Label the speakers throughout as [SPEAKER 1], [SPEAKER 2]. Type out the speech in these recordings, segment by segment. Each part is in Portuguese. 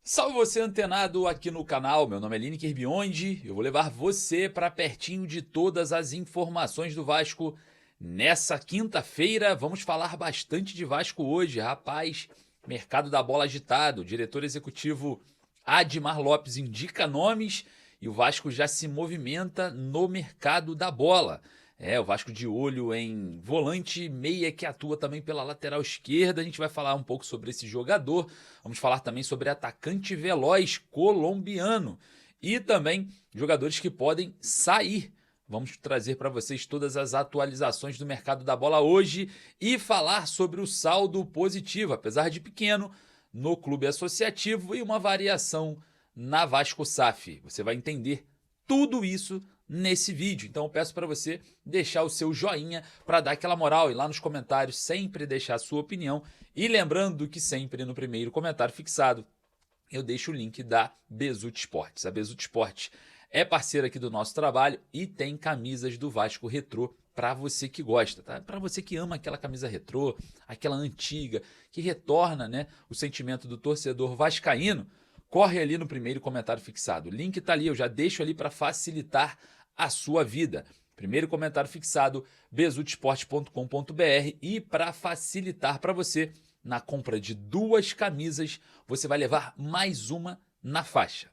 [SPEAKER 1] Salve você antenado aqui no canal, meu nome é Lineker Biondi, eu vou levar você para pertinho de todas as informações do Vasco nessa quinta-feira. Vamos falar bastante de Vasco hoje, rapaz, mercado da bola agitado, o diretor executivo Admar Lopes indica nomes e o Vasco já se movimenta no mercado da bola. O Vasco de olho em volante, meia que atua também pela lateral esquerda. A gente vai falar um pouco sobre esse jogador. Vamos falar também sobre atacante veloz colombiano e também jogadores que podem sair. Vamos trazer para vocês todas as atualizações do mercado da bola hoje e falar sobre o saldo positivo, apesar de pequeno, no clube associativo e uma variação na Vasco SAF. Você vai entender tudo isso nesse vídeo, então eu peço para você deixar o seu joinha para dar aquela moral e lá nos comentários sempre deixar a sua opinião e lembrando que sempre no primeiro comentário fixado eu deixo o link da Bezutti Esportes. A Bezutti Esportes é parceira aqui do nosso trabalho e tem camisas do Vasco Retrô para você que gosta, tá? Para você que ama aquela camisa retrô, aquela antiga, que retorna, né, o sentimento do torcedor vascaíno, corre ali no primeiro comentário fixado. O link tá ali, eu já deixo ali para facilitar a sua vida. Primeiro comentário fixado, bezutiesporte.com.br, e para facilitar para você, na compra de 2 camisas, você vai levar mais uma na faixa.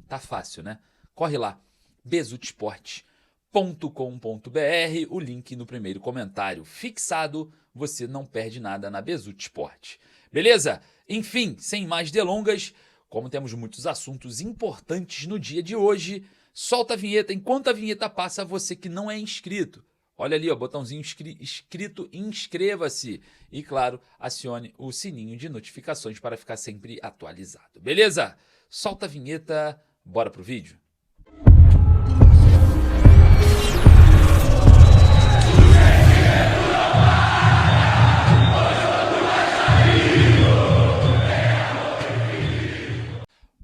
[SPEAKER 1] Tá fácil, né? Corre lá, bezutiesporte.com.br, o link no primeiro comentário fixado, você não perde nada na Bezutti Esporte. Beleza? Enfim, sem mais delongas, como temos muitos assuntos importantes no dia de hoje, solta a vinheta. Enquanto a vinheta passa, você que não é inscrito, olha ali, ó, botãozinho inscrito, inscreva-se e, claro, acione o sininho de notificações para ficar sempre atualizado. Beleza? Solta a vinheta, bora pro vídeo.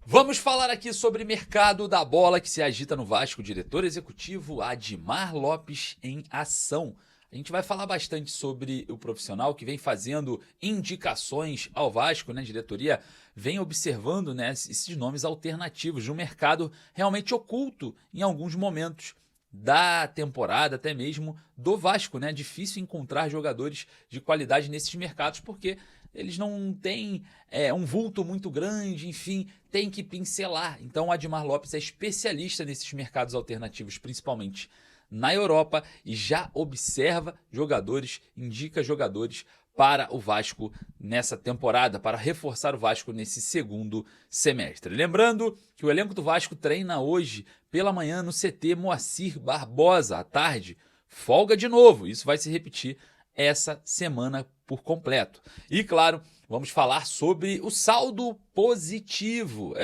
[SPEAKER 1] Vamos falar aqui sobre mercado da bola que se agita no Vasco, diretor executivo Admar Lopes em ação. A gente vai falar bastante sobre o profissional que vem fazendo indicações ao Vasco, né? A diretoria vem observando, né, esses nomes alternativos no mercado realmente oculto em alguns momentos da temporada, até mesmo do Vasco, né? Difícil encontrar jogadores de qualidade nesses mercados porque eles não têm um vulto muito grande, enfim, tem que pincelar. Então o Admar Lopes é especialista nesses mercados alternativos, principalmente na Europa, e já observa jogadores, indica jogadores para o Vasco nessa temporada, para reforçar o Vasco nesse segundo semestre. Lembrando que o elenco do Vasco treina hoje pela manhã no CT Moacir Barbosa, à tarde, folga de novo, isso vai se repetir essa semana por completo. E claro, vamos falar sobre o saldo positivo.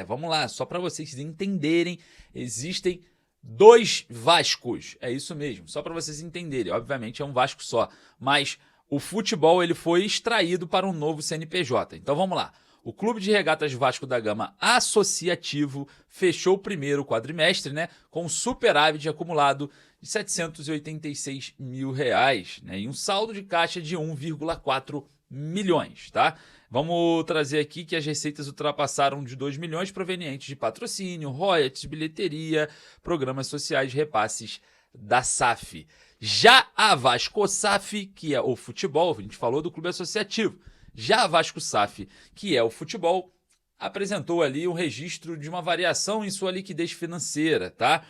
[SPEAKER 1] Vamos lá, só para vocês entenderem, existem 2 Vascos. É isso mesmo, só para vocês entenderem. Obviamente é um Vasco só, mas o futebol ele foi extraído para um novo CNPJ. Então vamos lá. O Clube de Regatas Vasco da Gama Associativo fechou o primeiro quadrimestre, né, com um superávit acumulado de R$786 mil, né, e um saldo de caixa de 1,4 milhões, tá? Vamos trazer aqui que as receitas ultrapassaram de 2 milhões provenientes de patrocínio, royalties, bilheteria, programas sociais, repasses da SAF. Já a Vasco SAF, que é o futebol, a gente falou do clube associativo, já a Vasco SAF, que é o futebol, apresentou ali um registro de uma variação em sua liquidez financeira, tá?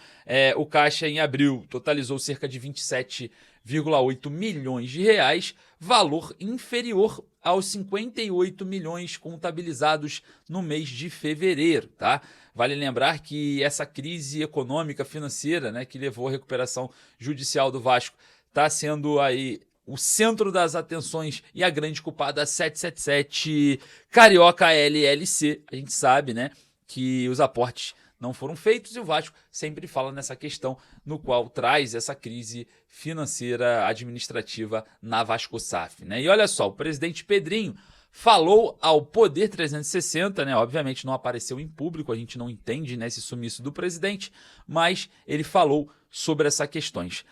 [SPEAKER 1] O caixa em abril totalizou cerca de 27,8 milhões de reais, valor inferior aos 58 milhões contabilizados no mês de fevereiro, tá? Vale lembrar que essa crise econômica financeira, né, que levou à recuperação judicial do Vasco, está sendo aí o centro das atenções e a grande culpada 777 Carioca LLC. A gente sabe, né, que os aportes não foram feitos e o Vasco sempre fala nessa questão no qual traz essa crise financeira administrativa na Vasco SAF, né? E olha só, o presidente Pedrinho falou ao Poder 360, né? Obviamente não apareceu em público, a gente não entende, né, esse sumiço do presidente, mas ele falou sobre essas questões.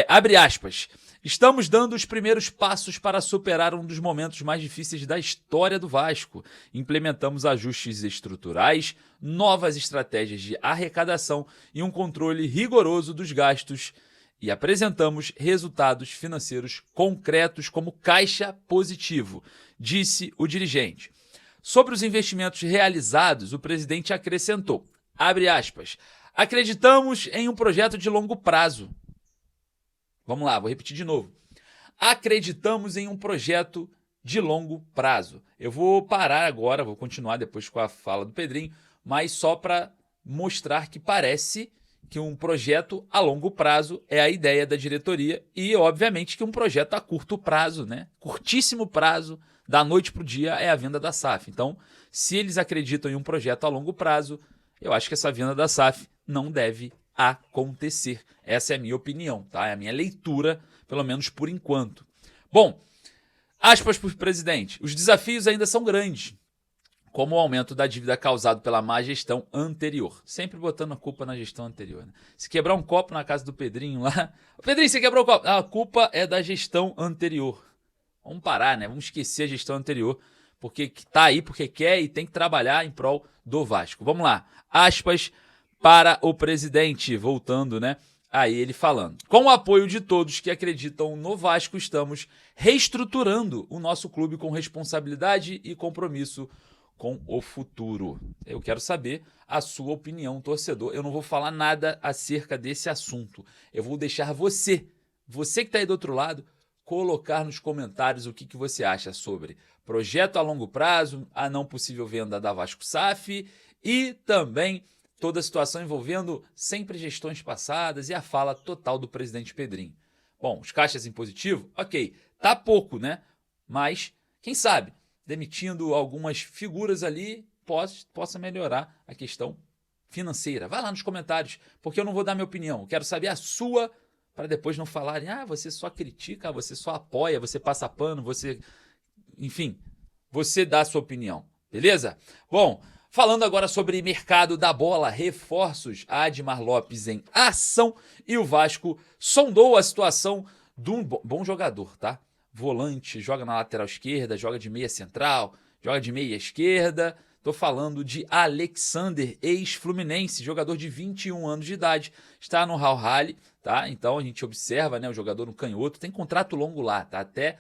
[SPEAKER 1] Abre aspas. Estamos dando os primeiros passos para superar um dos momentos mais difíceis da história do Vasco. Implementamos ajustes estruturais, novas estratégias de arrecadação e um controle rigoroso dos gastos e apresentamos resultados financeiros concretos como caixa positivo, disse o dirigente. Sobre os investimentos realizados, o presidente acrescentou, abre aspas, acreditamos em um projeto de longo prazo. Vamos lá, vou repetir de novo. Acreditamos em um projeto de longo prazo. Eu vou parar agora, vou continuar depois com a fala do Pedrinho, mas só para mostrar que parece que um projeto a longo prazo é a ideia da diretoria e, obviamente, que um projeto a curto prazo, né? Curtíssimo prazo, da noite para o dia, é a venda da SAF. Então, se eles acreditam em um projeto a longo prazo, eu acho que essa venda da SAF não deve acontecer. Essa é a minha opinião, tá? É a minha leitura, pelo menos por enquanto. Bom, aspas para o presidente. Os desafios ainda são grandes, como o aumento da dívida causado pela má gestão anterior. Sempre botando a culpa na gestão anterior. Né? Se quebrar um copo na casa do Pedrinho lá... Pedrinho, você quebrou o copo. A culpa é da gestão anterior. Vamos parar, né? Vamos esquecer a gestão anterior, porque tá aí, porque quer e tem que trabalhar em prol do Vasco. Vamos lá. Aspas para o presidente, voltando, né? Aí ele falando. Com o apoio de todos que acreditam no Vasco, estamos reestruturando o nosso clube com responsabilidade e compromisso com o futuro. Eu quero saber a sua opinião, torcedor. Eu não vou falar nada acerca desse assunto. Eu vou deixar você que está aí do outro lado, colocar nos comentários o que você acha sobre projeto a longo prazo, a não possível venda da Vasco SAF e também toda a situação envolvendo sempre gestões passadas e a fala total do presidente Pedrinho. Bom, os caixas em positivo, ok, tá pouco, né? Mas, quem sabe, demitindo algumas figuras ali, possa melhorar a questão financeira. Vai lá nos comentários, porque eu não vou dar minha opinião. Eu quero saber a sua, para depois não falarem, você só critica, você só apoia, você passa pano, você... Enfim, você dá a sua opinião, beleza? Bom, falando agora sobre mercado da bola, reforços, Admar Lopes em ação e o Vasco sondou a situação de um bom jogador, tá? Volante, joga na lateral esquerda, joga de meia central, joga de meia esquerda. Tô falando de Alexander, ex-Fluminense, jogador de 21 anos de idade, está no Al Ahly, tá? Então a gente observa, né, o jogador no canhoto, tem contrato longo lá, tá? Até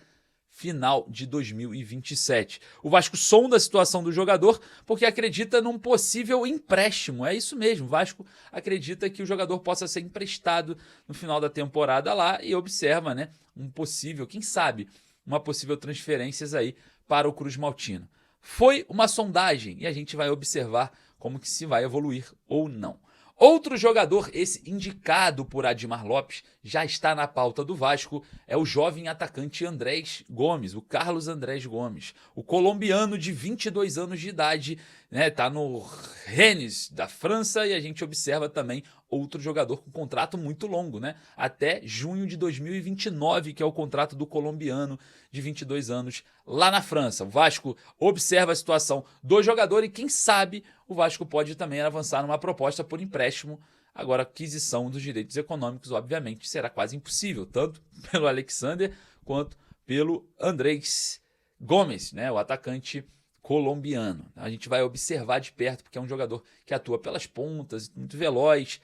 [SPEAKER 1] final de 2027. O Vasco sonda a situação do jogador porque acredita num possível empréstimo. É isso mesmo, o Vasco acredita que o jogador possa ser emprestado no final da temporada lá e observa, né, um possível, quem sabe, uma possível transferências aí para o Cruz Maltino. Foi uma sondagem e a gente vai observar como que se vai evoluir ou não. Outro jogador, esse indicado por Admar Lopes, já está na pauta do Vasco, é o jovem atacante Andrés Gomes, o Carlos Andrés Gomes, o colombiano de 22 anos de idade, né, tá no Rennes da França e a gente observa também outro jogador com contrato muito longo, né, até junho de 2029, que é o contrato do colombiano de 22 anos lá na França. O Vasco observa a situação do jogador e quem sabe o Vasco pode também avançar numa proposta por empréstimo. Agora, a aquisição dos direitos econômicos, obviamente, será quase impossível, tanto pelo Alexander quanto pelo Andrés Gomes, né, o atacante colombiano. A gente vai observar de perto, porque é um jogador que atua pelas pontas, muito veloz,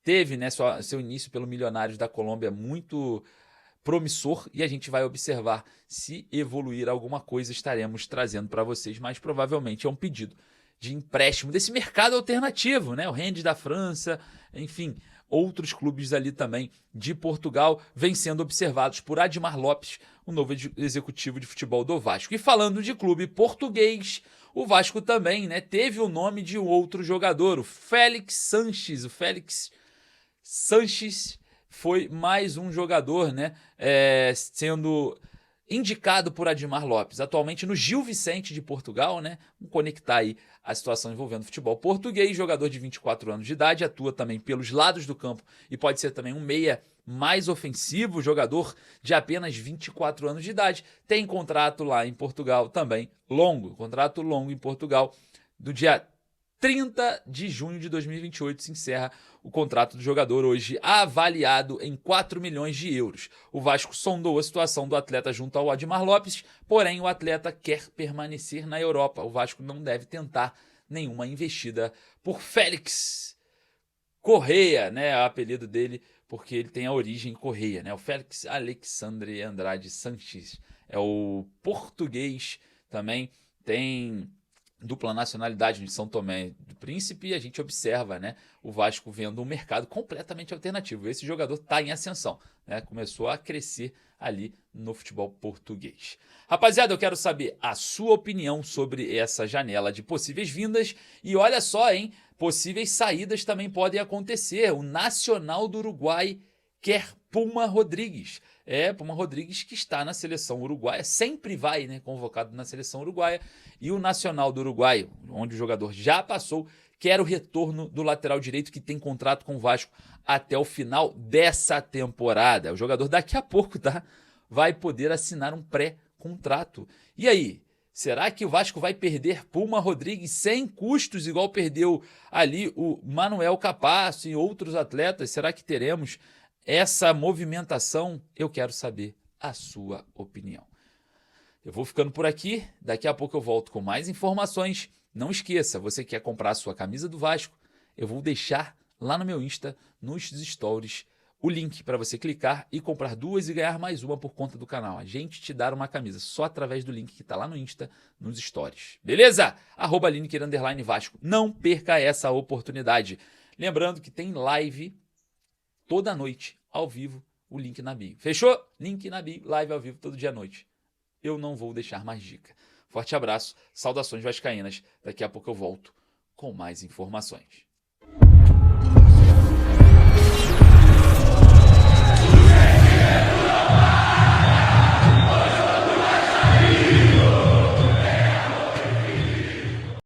[SPEAKER 1] teve, né, seu início pelo Milionários da Colômbia muito promissor e a gente vai observar se evoluir alguma coisa, estaremos trazendo para vocês, mas provavelmente é um pedido de empréstimo desse mercado alternativo, né? O Rennes da França, enfim, outros clubes ali também de Portugal vêm sendo observados por Admar Lopes, o novo executivo de futebol do Vasco. E falando de clube português, o Vasco também, né, teve o nome de um outro jogador, o Félix Sanches. O Félix Sanches foi mais um jogador, né, sendo indicado por Admar Lopes, atualmente no Gil Vicente de Portugal, né? Vamos conectar aí a situação envolvendo futebol português, jogador de 24 anos de idade, atua também pelos lados do campo e pode ser também um meia mais ofensivo, jogador de apenas 24 anos de idade, tem contrato lá em Portugal também longo, contrato longo em Portugal, do dia 30 de junho de 2028 se encerra o contrato do jogador, hoje avaliado em 4 milhões de euros. O Vasco sondou a situação do atleta junto ao Admar Lopes, porém o atleta quer permanecer na Europa. O Vasco não deve tentar nenhuma investida por Félix Correia, né, é o apelido dele, porque ele tem a origem Correia, né? O Félix Alexandre Andrade Sanches é o português, também tem dupla nacionalidade de São Tomé do Príncipe, e a gente observa, né, o Vasco vendo um mercado completamente alternativo. Esse jogador está em ascensão, né? Começou a crescer ali no futebol português. Rapaziada, eu quero saber a sua opinião sobre essa janela de possíveis vindas, e olha só, hein, possíveis saídas também podem acontecer. O Nacional do Uruguai quer Puma Rodrigues. Puma Rodrigues que está na seleção uruguaia, sempre vai, né, convocado na seleção uruguaia, e o Nacional do Uruguai, onde o jogador já passou, quer o retorno do lateral direito que tem contrato com o Vasco até o final dessa temporada. O jogador daqui a pouco, tá, vai poder assinar um pré-contrato. E aí, será que o Vasco vai perder Puma Rodrigues sem custos, igual perdeu ali o Manuel Capasso e outros atletas? Será que teremos essa movimentação? Eu quero saber a sua opinião. Eu vou ficando por aqui, daqui a pouco eu volto com mais informações. Não esqueça, você quer comprar a sua camisa do Vasco, eu vou deixar lá no meu Insta, nos stories, o link para você clicar e comprar 2 e ganhar mais uma por conta do canal. A gente te dá uma camisa só através do link que está lá no Insta, nos stories. Beleza? @Lineker_Vasco. Não perca essa oportunidade. Lembrando que tem live toda noite, ao vivo, o link na bio. Fechou? Link na bio, live ao vivo todo dia à noite. Eu não vou deixar mais dica. Forte abraço, saudações vascaínas. Daqui a pouco eu volto com mais informações.